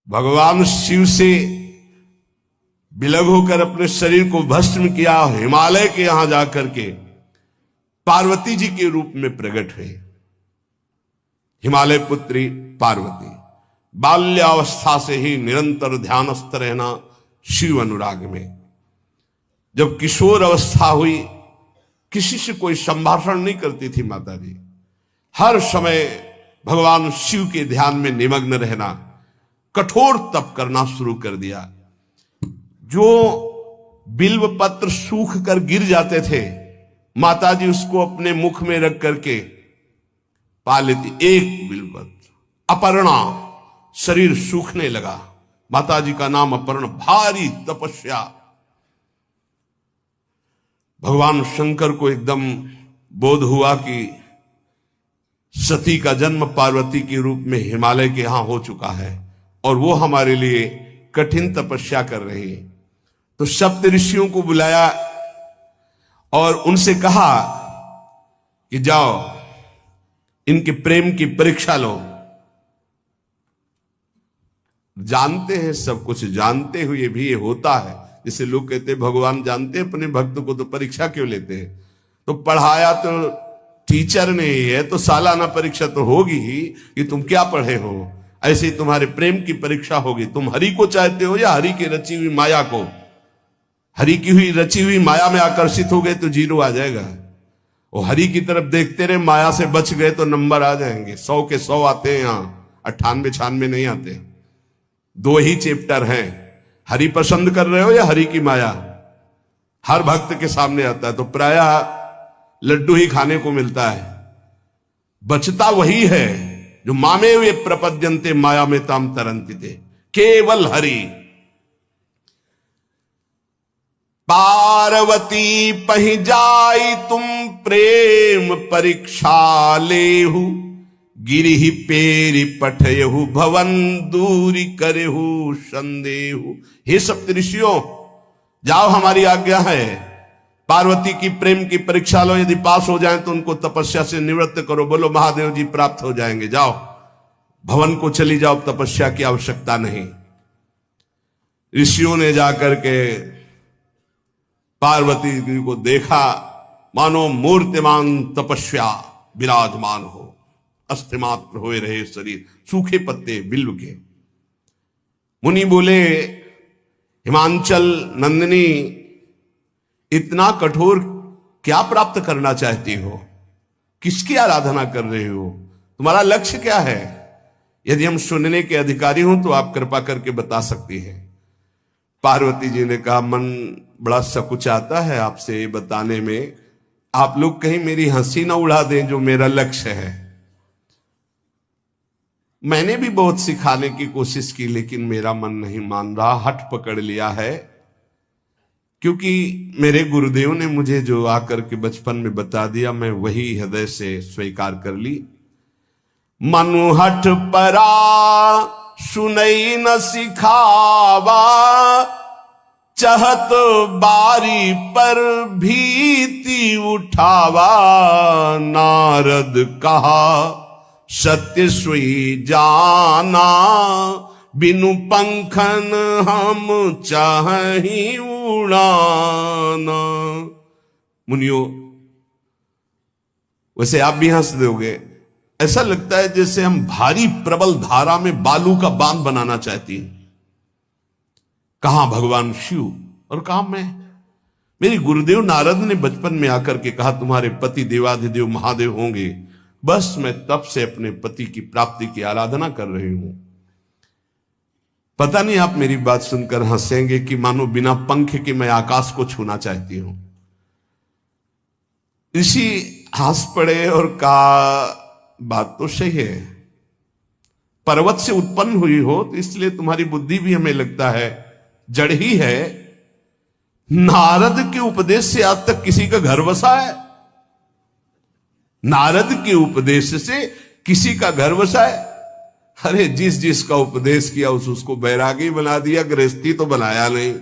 भगवान शिव से विलग होकर अपने शरीर को भस्म किया, हिमालय के यहां जाकर के पार्वती जी के रूप में प्रकट हुए। हिमालय पुत्री पार्वती बाल्यावस्था से ही निरंतर ध्यानस्थ रहना शिव अनुराग में। जब किशोर अवस्था हुई, किसी से कोई संभाषण नहीं करती थी माता जी, हर समय भगवान शिव के ध्यान में निमग्न रहना, कठोर तप करना शुरू कर दिया। जो बिल्व पत्र सूख कर गिर जाते थे, माता जी उसको अपने मुख में रख करके पा लेती। एक बिल्व पत्र, अपर्णा, शरीर सूखने लगा। माता जी का नाम अपर्णा। भारी तपस्या। भगवान शंकर को एकदम बोध हुआ कि सती का जन्म पार्वती के रूप में हिमालय के यहां हो चुका है और वो हमारे लिए कठिन तपस्या कर रही है। तो सप्त ऋषियों को बुलाया और उनसे कहा कि जाओ इनके प्रेम की परीक्षा लो। जानते हैं, सब कुछ जानते हुए भी ये होता है। जैसे लोग कहते हैं भगवान जानते हैं अपने भक्त को, तो परीक्षा क्यों लेते हैं? तो पढ़ाया तो टीचर ने ही है, तो सालाना परीक्षा तो होगी ही कि तुम क्या पढ़े हो। ऐसे ही तुम्हारे प्रेम की परीक्षा होगी। तुम हरि को चाहते हो या हरि की रची हुई माया को? हरि की हुई रची हुई माया में आकर्षित हो गए तो जीरो आ जाएगा। और हरि की तरफ देखते रहे, माया से बच गए तो नंबर आ जाएंगे। 100 के 100 आते हैं, यहाँ 98 96 नहीं आते। 2 ही चैप्टर हैं, हरि पसंद कर रहे हो या हरि की माया। हर भक्त के सामने आता है तो प्रायः लड्डू ही खाने को मिलता है। बचता वही है जो मामे वे प्रपद्यन्ते माया में ताम तरंतिते, केवल हरि। पार्वती पहि जाई तुम प्रेम परीक्षा लेहु, गिरिहि पेरि पठयहु भवन दूरी करेहु संदेहु। हे सप्तऋषियों, जाओ, हमारी आज्ञा है। पार्वती की प्रेम की परीक्षा लो, यदि पास हो जाए तो उनको तपस्या से निवृत्त करो। बोलो महादेव जी प्राप्त हो जाएंगे। जाओ भवन को चली जाओ, तपस्या की आवश्यकता नहीं। ऋषियों ने जाकर के पार्वती जी को देखा, मानो मूर्तिमान तपस्या विराजमान हो, अस्थिमात्र हुए रहे शरीर, सूखे पत्ते बिल्व के। मुनि बोले, हिमांचल नंदिनी, इतना कठोर क्या प्राप्त करना चाहती हो? किसकी आराधना कर रहे हो? तुम्हारा लक्ष्य क्या है? यदि हम सुनने के अधिकारी हों तो आप कृपा करके बता सकती हैं। पार्वती जी ने कहा, मन बड़ा सकुचाता है आपसे ये बताने में। आप लोग कहीं मेरी हंसी ना उड़ा दें जो मेरा लक्ष्य है। मैंने भी बहुत सिखाने की कोशिश की, लेकिन मेरा मन नहीं मान रहा, हठ पकड़ लिया है। क्योंकि मेरे गुरुदेव ने मुझे जो आकर के बचपन में बता दिया, मैं वही हृदय से स्वीकार कर ली। मनु हठ परा सुनई न सिखावा, चहत बारी पर भीति उठावा। नारद कहा सत्य सोई जाना, बिनु पंखन हम चाहि उड़ाना। मुनियों, वैसे आप भी हंस दोगे। ऐसा लगता है जैसे हम भारी प्रबल धारा में बालू का बांध बनाना चाहती हैं। कहां भगवान शिव और कहां मैं? मेरे गुरुदेव नारद ने बचपन में आकर के कहा, तुम्हारे पति देवाधिदेव महादेव होंगे। बस मैं तब से अपने पति की प्राप्ति की आराधना कर रही हूं। पता नहीं आप मेरी बात सुनकर हंसेंगे कि मानो बिना पंख के मैं आकाश को छूना चाहती हूं। ऋषि हंस पड़े और कहा, बात तो सही है। पर्वत से उत्पन्न हुई हो तो इसलिए तुम्हारी बुद्धि भी हमें लगता है जड़ ही है। नारद के उपदेश से आज तक किसी का घर बसा है? नारद के उपदेश से किसी का घर बसा है? अरे जिस जिसका उपदेश किया उसको बैरागी बना दिया, गृहस्थी तो बनाया नहीं।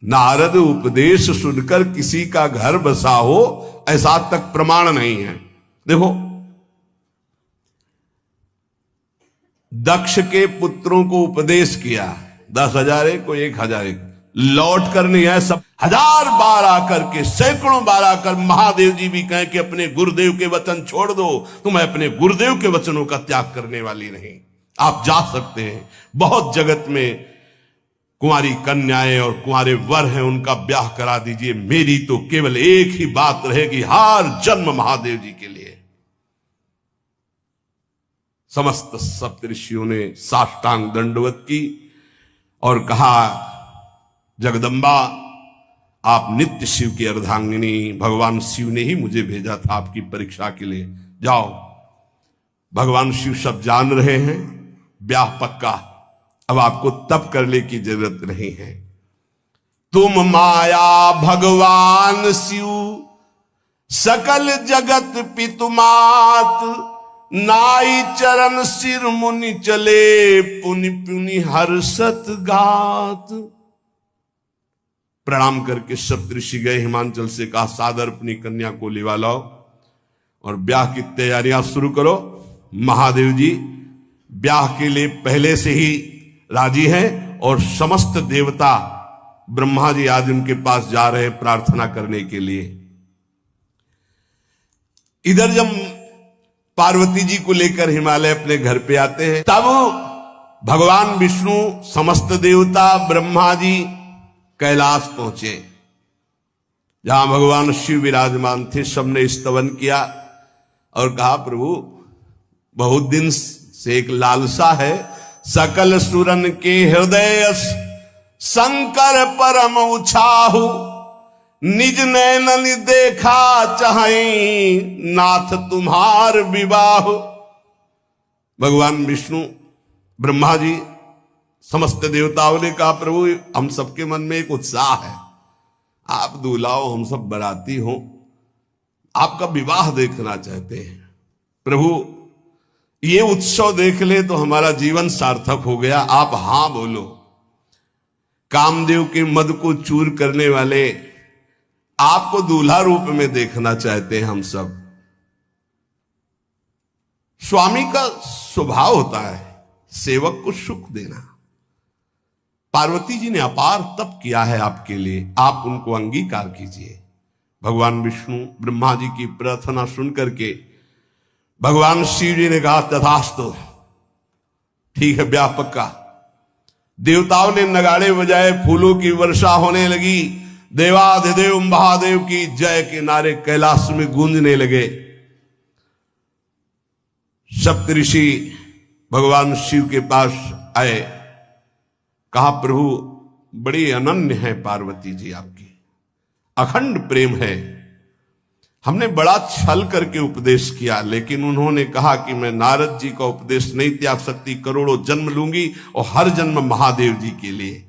नारद उपदेश सुनकर किसी का घर बसा हो ऐसा तक प्रमाण नहीं है। देखो, दक्ष के पुत्रों को उपदेश किया, 10,000 एक को 1,000 एक, लौट कर नहीं है, सब 1000 बार आकर के, सैकड़ों बार आकर महादेव जी भी कहें कि अपने गुरुदेव के वचन छोड़ दो, तुम अपने गुरुदेव के वचनों का त्याग करने वाली नहीं। आप जा सकते हैं, बहुत जगत में कुंवारी कन्याएं और कुंवारे वर हैं, उनका ब्याह करा दीजिए। मेरी तो केवल एक ही बात रहेगी, हर जन्म महादेव जी के लिए। समस्त सप्तऋषियों ने साष्टांग दंडवत की और कहा, जगदम्बा आप नित्य शिव की अर्धांगिनी, भगवान शिव ने ही मुझे भेजा था आपकी परीक्षा के लिए, जाओ। भगवान शिव सब जान रहे हैं, ब्याह पक्का, अब आपको तप करने की जरूरत नहीं है। तुम माया भगवान शिव, सकल जगत पितुमात, नाई चरण सिर मुनि चले, पुनि पुनि हर्षत गात। प्रणाम करके सप्तऋषि गए, हिमांचल से कहा, सादर अपनी कन्या को लिवा लाओ और ब्याह की तैयारियां शुरू करो। महादेव जी ब्याह के लिए पहले से ही राजी हैं और समस्त देवता ब्रह्मा जी आदि उनके पास जा रहे हैं प्रार्थना करने के लिए। इधर जब पार्वती जी को लेकर हिमालय अपने घर पे आते हैं, तब भगवान विष्णु, समस्त देवता, ब्रह्मा जी कैलाश पहुंचे, जहां भगवान शिव विराजमान थे। सबने स्तवन किया और कहा, प्रभु बहुत दिन से एक लालसा है, सकल सुरन के हृदय शंकर परम उछाहु, निज नैनन देखा चाहे, नाथ तुम्हार विवाह। भगवान विष्णु, ब्रह्मा जी, समस्त देवताओं ने कहा, प्रभु हम सबके मन में एक उत्साह है, आप दूल्हा हो, हम सब बराती हो, आपका विवाह देखना चाहते हैं। प्रभु ये उत्सव देख ले तो हमारा जीवन सार्थक हो गया, आप हां बोलो। कामदेव के मद को चूर करने वाले आपको दूल्हा रूप में देखना चाहते हैं हम सब। स्वामी का स्वभाव होता है सेवक को सुख देना। पार्वती जी ने अपार तप किया है आपके लिए, आप उनको अंगीकार कीजिए। भगवान विष्णु, ब्रह्मा जी की प्रार्थना सुन करके भगवान शिव जी ने कहा, तथास्तु, ठीक है, ब्याह पक्का। देवताओं ने नगाड़े बजाए, फूलों की वर्षा होने लगी, देवाधिदेव महादेव की जय के नारे कैलाश में गूंजने लगे। सप्तऋषि भगवान शिव के पास आए, कहा, प्रभु बड़ी अनन्य है पार्वती जी आपकी, अखंड प्रेम है। हमने बड़ा छल करके उपदेश किया, लेकिन उन्होंने कहा कि मैं नारद जी का उपदेश नहीं त्याग सकती, करोड़ों जन्म लूंगी और हर जन्म महादेव जी के लिए।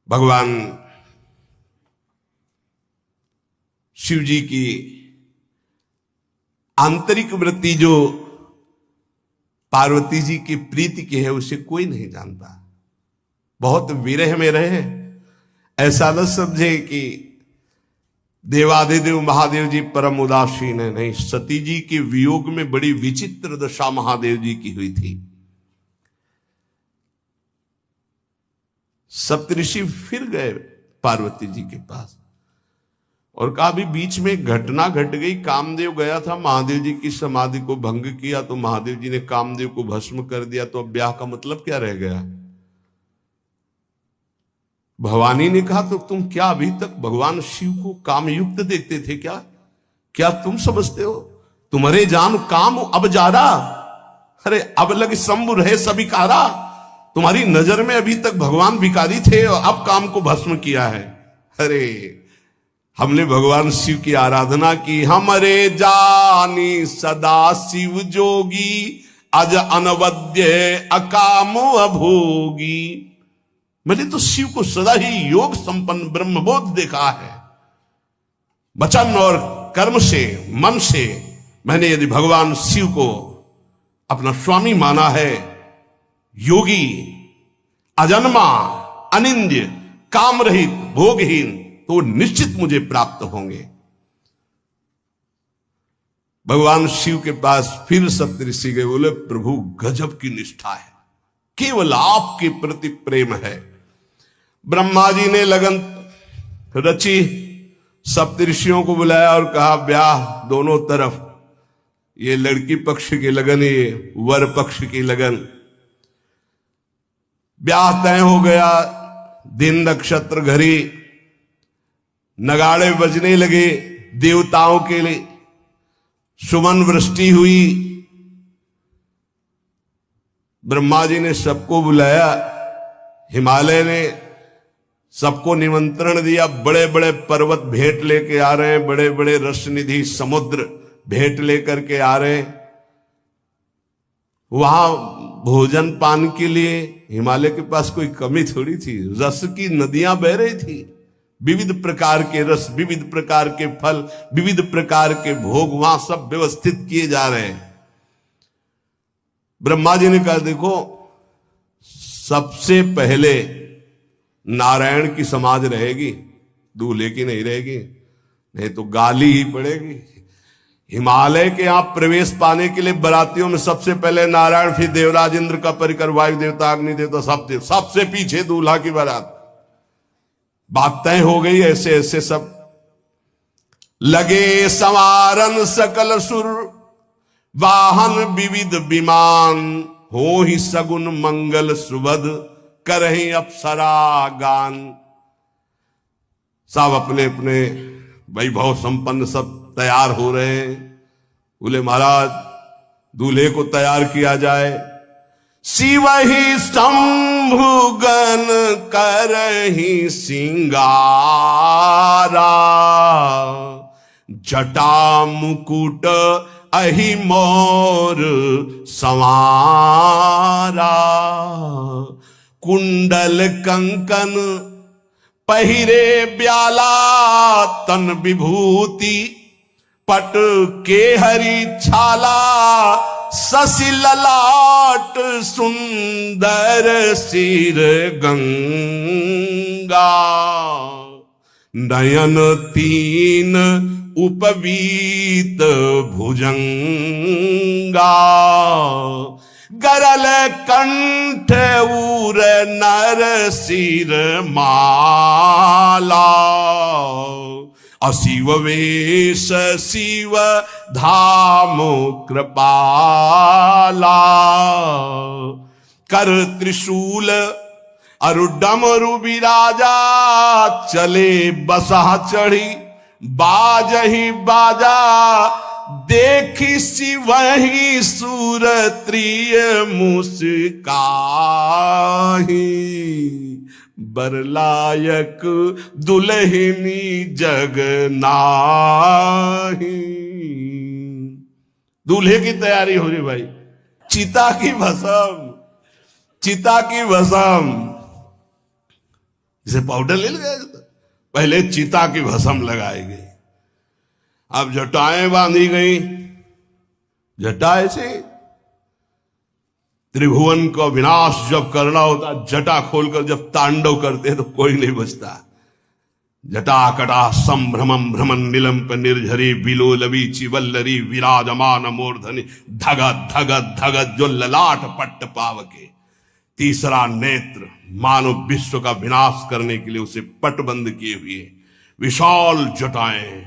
भगवान शिव जी की आंतरिक वृत्ति जो पार्वती जी की प्रीति की है, उसे कोई नहीं जानता। बहुत विरह में रहे, ऐसा न समझे कि देवाधिदेव महादेव जी परम उदासीन है, नहीं। सती जी के वियोग में बड़ी विचित्र दशा महादेव जी की हुई थी। सप्तऋषि फिर गए पार्वती जी के पास और कहा, अभी बीच में घटना घट गई, कामदेव गया था महादेव जी की समाधि को भंग किया, तो महादेव जी ने कामदेव को भस्म कर दिया, तो अब ब्याह का मतलब क्या रह गया। भवानी ने कहा, तो तुम क्या अभी तक भगवान शिव को कामयुक्त देखते थे क्या? क्या तुम समझते हो तुम्हारे जान काम अब जा रहा? अरे अब लग शंभु रहे सभिकारा। तुम्हारी नजर में अभी तक भगवान भिखारी थे और अब काम को भस्म किया है। अरे हमने भगवान शिव की आराधना की, हमरे जानी सदा शिव जोगी, अज अनवद्य अकामो अभोगी। मैंने तो शिव को सदा ही योग संपन्न ब्रह्मबोध देखा है। वचन और कर्म से, मन से मैंने यदि भगवान शिव को अपना स्वामी माना है, योगी, अजन्मा, अनिंद्य, काम रहित, भोगहीन, तो निश्चित मुझे प्राप्त होंगे। भगवान शिव के पास फिर सप्तऋषि गए, बोले प्रभु गजब की निष्ठा है, केवल आपके प्रति प्रेम है। ब्रह्मा जी ने लगन रची, सप्तऋषियों को बुलाया और कहा ब्याह दोनों तरफ, ये लड़की पक्ष की लगन, ये वर पक्ष की लगन। ब्याह तय हो गया, दिन नक्षत्र घड़ी, नगाड़े बजने लगे, देवताओं के लिए सुमन वृष्टि हुई। ब्रह्मा जी ने सबको बुलाया, हिमालय ने सबको निमंत्रण दिया, बड़े बड़े पर्वत भेंट लेके आ रहे हैं, बड़े बड़े रसनिधि समुद्र भेंट लेकर के आ रहे हैं। वहां भोजन पान के लिए हिमालय के पास कोई कमी थोड़ी थी, रस की नदियां बह रही थी, विविध प्रकार के रस, विविध प्रकार के फल, विविध प्रकार के भोग वहां सब व्यवस्थित किए जा रहे हैं। ब्रह्मा जी ने कहा देखो, सबसे पहले नारायण की समाज रहेगी, दूल्हे की नहीं रहेगी, नहीं तो गाली ही पड़ेगी। हिमालय के यहां प्रवेश पाने के लिए बरातियों में सबसे पहले नारायण, फिर देवराज इंद्र का परिकर, वायु देवता, अग्नि देवता, सबसे पीछे दूल्हा की बारात। बात तय हो गई, ऐसे ऐसे सब लगे संवारन सकल सुर, वाहन विविध विमान, हो ही सगुन मंगल सुबद, करही अप्सरा गान। सब अपने अपने वैभव संपन्न सब तैयार हो रहे हैं। बोले महाराज दूल्हे को तैयार किया जाए। शिव ही शंभुगन करही सिंगारा, जटा मुकुट अहि मोर संवारा, कुंडल कंकन पहिरे ब्याला, तन विभूति पट के हरि छाला, शशि ललाट सुंदर सिर गंगा, नयन तीन उपवीत भुजंगा, गरल कंठ उर नर सिर माला, अशिव वेश शिव धाम कृपाला, कर त्रिशूल अरु डमरु विराजा, चले बसा चढ़ी बाजही बाजा, देखी शिवहि सुरत्रिय मुस्काही, बरलायक दुल्हनी जग नाही। दूल्हे की तैयारी हो रही भाई, चिता की भस्म, चिता की भस्म, जिसे पाउडर ले लिया, पहले चिता की भस्म लगाई गई, अब जटाएं बांधी गई। जटा ऐसे त्रिभुवन का विनाश जब करना होता, जटा खोलकर जब तांडव करते तो कोई नहीं बचता। जटा कटा संभ्रमम भ्रमण निलंप निर्झरी, विलोलवी चिवल्लरी विराजमान मूर्धनि, धगत धगत धगत जो ललाट पट्ट पावके। तीसरा नेत्र मानव विश्व का विनाश करने के लिए उसे पटबंद किए हुए विशाल जटाएं।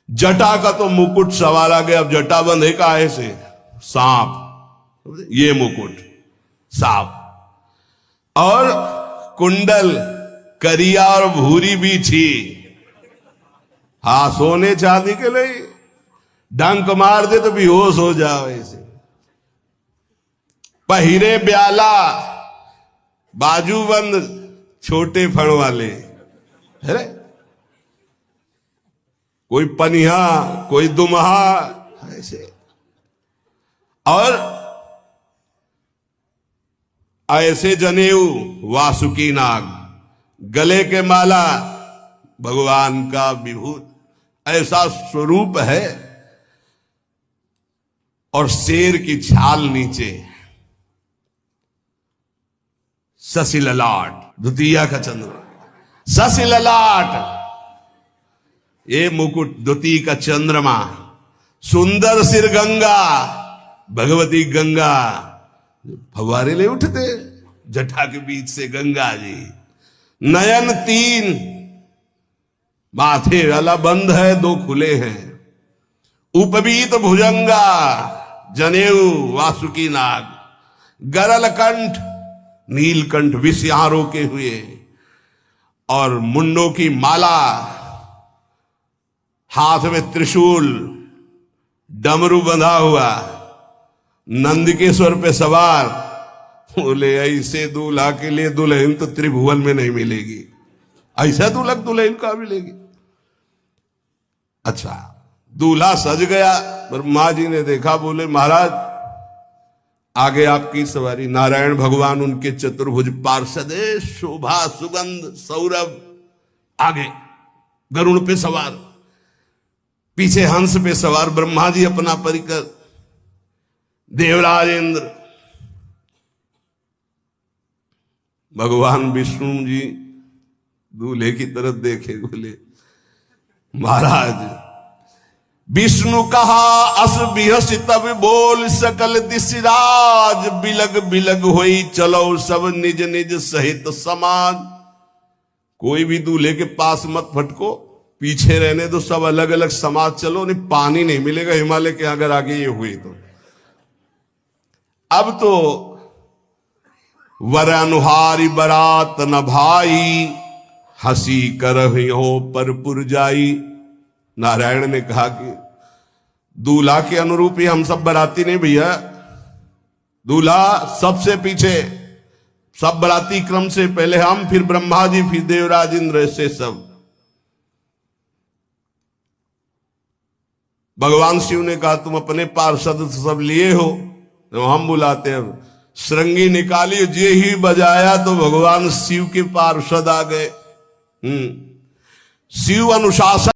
जटा का तो मुकुट सवार आ गया, अब जटा बंधे का ऐसे सांप, ये मुकुट सांप, और कुंडल करिया और भूरी भी थी। हाँ, सोने चांदी के लिए डंक मार दे तो बेहोश हो जाओ ऐसे। पहिरे ब्याला, बाजूबंद छोटे फण वाले, है कोई पनिहा कोई दुमहा ऐसे, और ऐसे जनेऊ वासुकी नाग, गले के माला भगवान का विभूत, ऐसा स्वरूप है। और शेर की छाल नीचे, शशि ललाट, द्वितीया का चंद्र, शशि ललाट, ये मुकुट द्वितीय का चंद्रमा, सुंदर सिर गंगा, भगवती गंगा फवारे ले उठते जटा के बीच से गंगा जी। नयन 3, माथे वाला बंद है, 2 खुले हैं। उपवीत भुजंगा, जनेऊ वासुकी नाग। गरल कंठ, नीलकंठ विष यहां रोके हुए, और मुंडों की माला, हाथ में त्रिशूल, डमरू बंधा हुआ, नंदकेश्वर पे सवार। बोले ऐसे दूल्हा के लिए दुल्हन तो त्रिभुवन में नहीं मिलेगी, ऐसा दूल्हा दुल्हन का मिलेगी। अच्छा, दूल्हा सज गया, ब्रह्मा जी ने देखा, बोले महाराज आगे आपकी सवारी। नारायण भगवान उनके चतुर्भुज पार्षद, शोभा सुगंध सौरभ, आगे गरुण पे सवार, पीछे हंस पे सवार ब्रह्मा जी अपना परिकर, देवराज इंद्र, भगवान विष्णु जी दूल्हे की तरफ देखे, बोले महाराज विष्णु कहा अस बिहस तब बोल सकल दिशराज, बिलग बिलग होई चलो सब निज निज सहित समाज। कोई भी दूल्हे के पास मत फटको, पीछे रहने दो, सब अलग अलग समाज चलो, नहीं पानी नहीं मिलेगा हिमालय के अगर आगे ये हुई तो। अब तो वर अनुहारी बरात न भाई, हंसी करहियो पर पुरजाई। नारायण ने कहा कि दूल्हा के अनुरूप ही हम सब बराती नहीं भैया, दूल्हा सबसे पीछे, सब बराती क्रम से पहले हम, फिर ब्रह्मा जी, फिर देवराज इंद्र, ऐसे सब। भगवान शिव ने कहा तुम अपने पार्षद सब लिए हो, तो हम बुलाते हैं। श्रृंगी निकाली, जे ही बजाया तो भगवान शिव के पार्षद आ गए। शिव अनुशासन